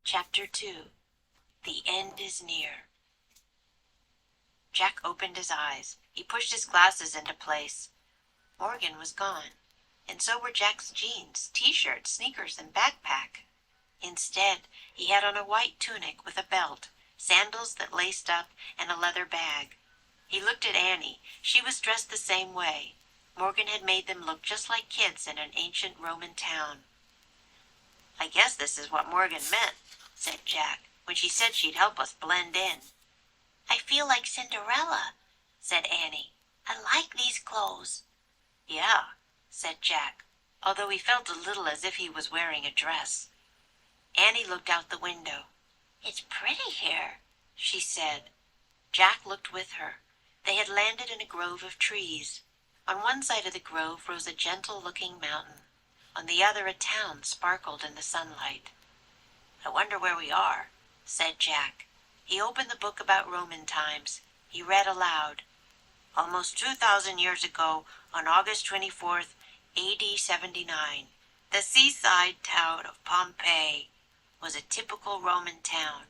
Chapter 2. The End is Near. Jack opened his eyes. He pushed his glasses into place. Morgan was gone, and so were Jack's jeans, t-shirt, sneakers, and backpack. Instead, he had on a white tunic with a belt, sandals that laced up, and a leather bag. He looked at Annie. She was dressed the same way. Morgan had made them look just like kids in an ancient Roman town. "I guess this is what Morgan meant," said Jack, "when she said she'd help us blend in." "I feel like Cinderella," said Annie. "I like these clothes." "Yeah," said Jack, although he felt a little as if he was wearing a dress. Annie looked out the window. "It's pretty here," she said. Jack looked with her. They had landed in a grove of trees. On one side of the grove rose a gentle-looking mountain. On the other a town sparkled in the sunlight. "I wonder where we are," said Jack. He opened the book about Roman times. He read aloud. "Almost 2,000 years ago, on August 24th, A.D. 79, the seaside town of Pompeii was a typical Roman town.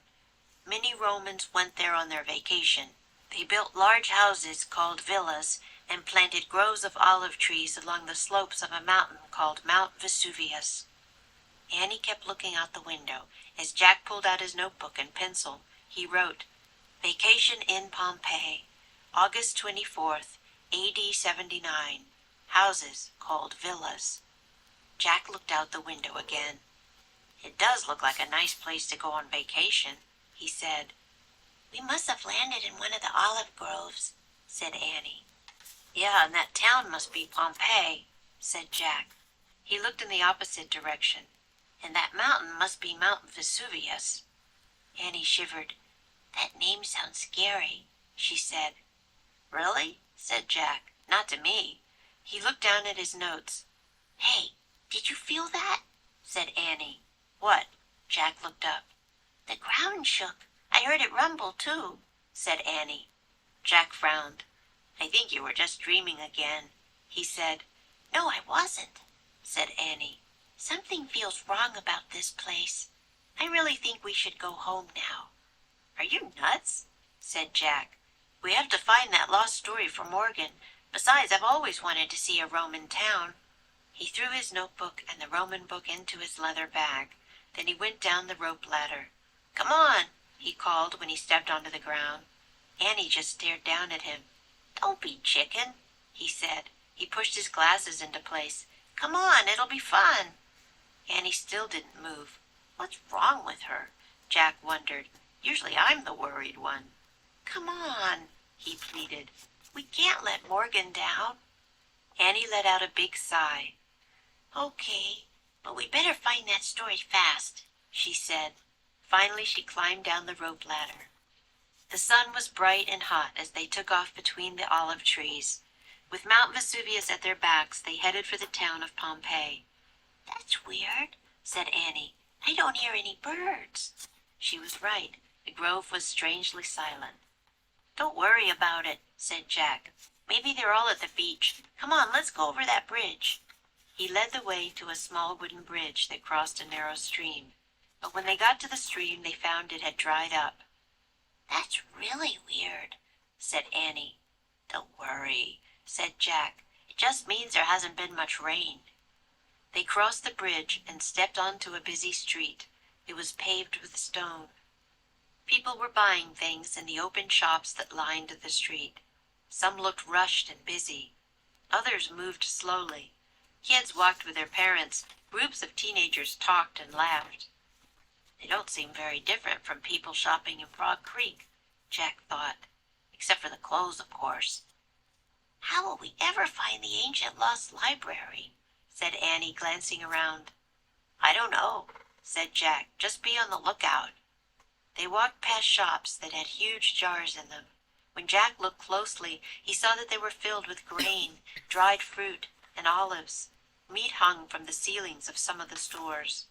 Many Romans went there on their vacation. They built large houses called villas and planted groves of olive trees along the slopes of a mountain called Mount Vesuvius." Annie kept looking out the window. As Jack pulled out his notebook and pencil, he wrote, "Vacation in Pompeii, August 24th, A.D. 79, houses called villas." Jack looked out the window again. "It does look like a nice place to go on vacation," he said. "We must have landed in one of the olive groves," said Annie. "Yeah, and that town must be Pompeii," said Jack. He looked in the opposite direction. "And that mountain must be Mount Vesuvius." Annie shivered. "That name sounds scary," she said. "Really?" said Jack. "Not to me." He looked down at his notes. "Hey, did you feel that?" said Annie. "What?" Jack looked up. "The ground shook. I heard it rumble, too," said Annie. Jack frowned. "I think you were just dreaming again," he said. "No, I wasn't," said Annie. "Something feels wrong about this place. I really think we should go home now." "Are you nuts?" said Jack. "We have to find that lost story for Morgan. Besides, I've always wanted to see a Roman town." He threw his notebook and the Roman book into his leather bag. Then he went down the rope ladder. "Come on," he called when he stepped onto the ground. Annie just stared down at him. "Don't be chicken," he said. He pushed his glasses into place. "Come on, it'll be fun." Annie still didn't move. What's wrong with her? Jack wondered. Usually I'm the worried one. "Come on," he pleaded. "We can't let Morgan down." Annie let out a big sigh. "Okay, but we better find that story fast," she said. Finally she climbed down the rope ladder. The sun was bright and hot as they took off between the olive trees. With Mount Vesuvius at their backs, they headed for the town of Pompeii. "That's weird," said Annie. "I don't hear any birds." She was right. The grove was strangely silent. "Don't worry about it," said Jack. "Maybe they're all at the beach. Come on, let's go over that bridge." He led the way to a small wooden bridge that crossed a narrow stream. But when they got to the stream, they found it had dried up. "That's really weird," said Annie. "Don't worry," said Jack. "It just means there hasn't been much rain." They crossed the bridge and stepped onto a busy street. It was paved with stone. People were buying things in the open shops that lined the street. Some looked rushed and busy. Others moved slowly. Kids walked with their parents. Groups of teenagers talked and laughed. "They don't seem very different from people shopping in Frog Creek," Jack thought. "Except for the clothes, of course." "How will we ever find the ancient lost library?" said Annie, glancing around. "I don't know," said Jack. "Just be on the lookout." They walked past shops that had huge jars in them. When Jack looked closely, he saw that they were filled with grain, dried fruit, and olives. Meat hung from the ceilings of some of the stores.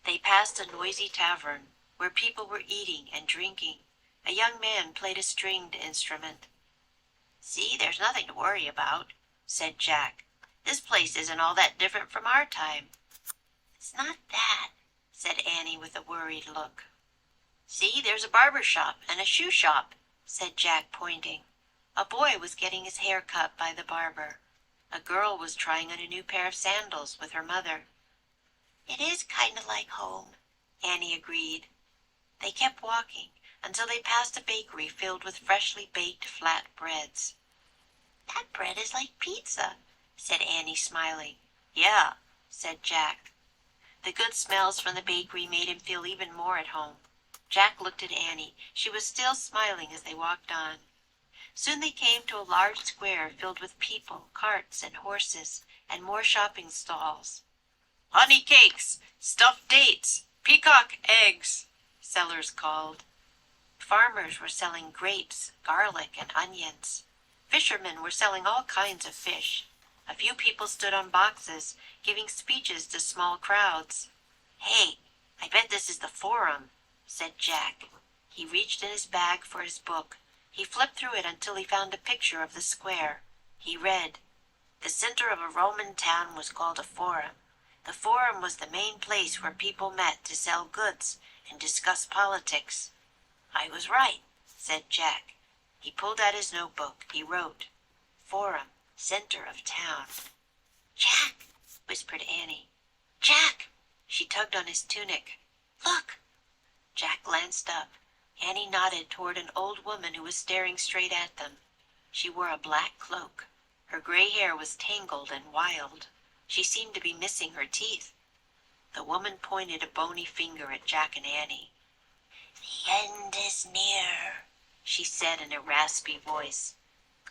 They passed a noisy tavern where people were eating and drinking. A young man played a stringed instrument. "See, there's nothing to worry about," said Jack. "This place isn't all that different from our time." "It's not that," said Annie with a worried look. See, there's a barber shop and a shoe shop, said Jack, pointing. A boy was getting his hair cut by the barber. A girl was trying on a new pair of sandals with her mother. It is kind of like home, Annie agreed. They kept walking until they passed a bakery filled with freshly baked flat breads. That bread is like pizza, said Annie, smiling. Yeah, said Jack. The good smells from the bakery made him feel even more at home. Jack looked at Annie. She was still smiling as they walked on. Soon they came to a large square filled with people, carts, and horses, and more shopping stalls. Honey cakes, stuffed dates, peacock eggs, sellers called. Farmers were selling grapes, garlic, and onions. Fishermen were selling all kinds of fish. A few people stood on boxes, giving speeches to small crowds. Hey, I bet this is the Forum, said Jack. He reached in his bag for his book. He flipped through it until he found a picture of the square. He read, The center of a Roman town was called a Forum. The Forum was the main place where people met to sell goods and discuss politics. I was right, said Jack. He pulled out his notebook. He wrote, Forum, center of town. Jack, whispered Annie. Jack! She tugged on his tunic. Look! Jack glanced up. Annie nodded toward an old woman who was staring straight at them. She wore a black cloak. Her gray hair was tangled and wild. She seemed to be missing her teeth. The woman pointed a bony finger at Jack and Annie. The end is near, she said in a raspy voice.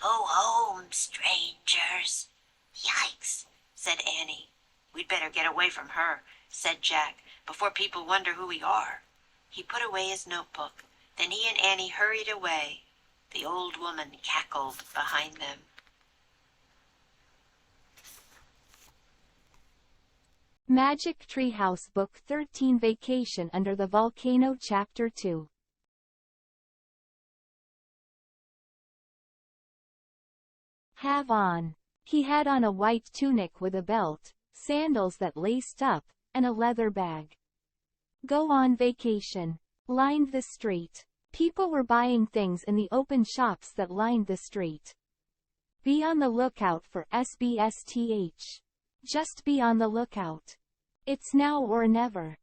Go home, strangers. Yikes, said Annie. We'd better get away from her, said Jack, before people wonder who we are. He put away his notebook. Then he and Annie hurried away. The old woman cackled behind them. Magic Tree House Book 13 Vacation Under the Volcano Chapter 2. Have on. He had on a white tunic with a belt, sandals that laced up, and a leather bag. Go on vacation. Lined the street. People were buying things in the open shops that lined the street. Be on the lookout for SBSTH. Just be on the lookout. It's now or never.